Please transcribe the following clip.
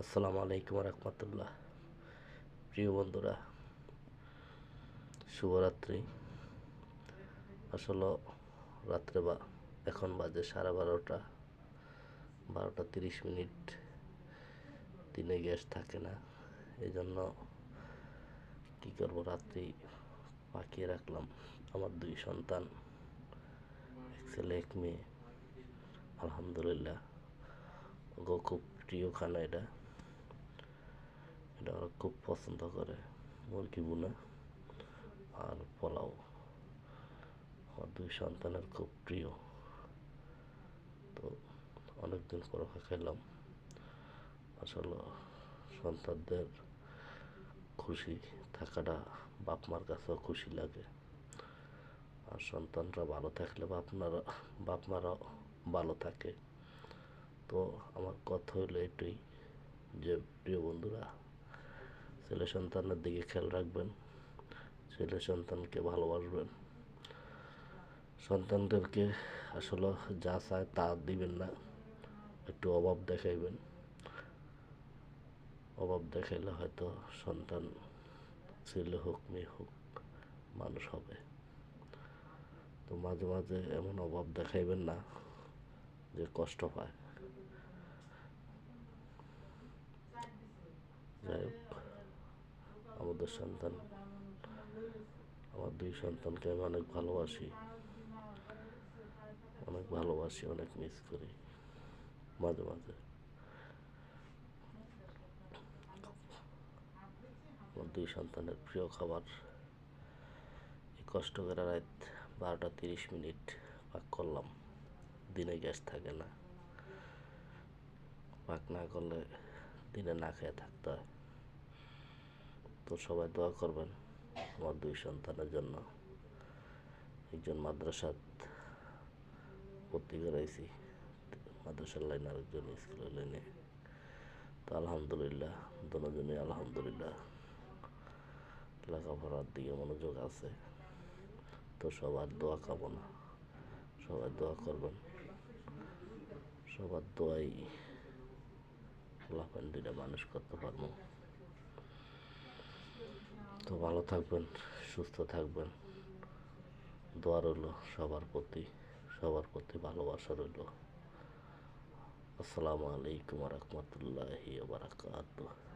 আসসালামু আলাইকুম রহমতুল্লাহ। প্রিয় বন্ধুরা, শুভরাত্রি। আসলে রাত্রে এখন বাজে 12:30, 12:30। দিনে গ্যাস থাকে না, এই জন্য কী করবো, রাত্রি পাকিয়ে রাখলাম। আমার 2 সন্তান, এক ছেলে এক মেয়ে। আলহামদুলিল্লাহ, ওগো খুব প্রিয় খানা এটা ওরা খুব পছন্দ করে। মুরগি ভুনা আর পোলাও আমার 2 সন্তানের খুব প্রিয়। তো অনেকদিন পর খাইলাম। আসলে সন্তানদের খুশি থাকাটা বাপ মার কাছেও খুশি লাগে, আর সন্তানরা ভালো থাকলে বাপ মারাও ভালো থাকে। তো আমার কথা হলো এটাই যে, প্রিয় বন্ধুরা, ছেলে সন্তানের দিকে খেয়াল রাখবেন, ছেলে সন্তানকে ভালোবাসবেন। সন্তানদেরকে আসলে যা চায় তা দিবেন না, একটু অভাব দেখাইবেন। অভাব দেখাইলে হয়তো সন্তান ছেলে হোক মেয়ে হোক মানুষ হবে। তো মাঝে মাঝে এমন অভাব দেখাইবেন না যে কষ্ট পায়। যাই হোক, আমাদের সন্তান, আমার 2 সন্তানকে আমি অনেক ভালোবাসি, অনেক মিস করি মাঝে মাঝে। আমার 2 সন্তানের প্রিয় খাবার এই কষ্ট করে রাত 12:30 পাক করলাম। দিনে গ্যাস থাকে না, পাক না করলে দিনে না খেয়ে থাকতে হয়। তো সবাই দোয়া করবেন আমার 2 সন্তানের জন্য। একজন মাদ্রাসাত ভর্তি করাইছি, মাদ্রাসার লাইনে, আরেকজন স্কুলের লাইনে। তো আলহামদুলিল্লাহ, দুজনেই আলহামদুলিল্লাহ লেখাপড়ার দিকে মনোযোগ আছে। তো সবার দোয়া কামনা, সবাই দোয়া করবেন। সবার দোয়াই লাফান্ডিটা মানুষ করতে পারবো। তো ভালো থাকবেন, সুস্থ থাকবেন। দোয়া রইল সবার প্রতি ভালোবাসা রইল। আসসালামু আলাইকুম রহমতুল্লাহি ওয়া বারাকাতুহু।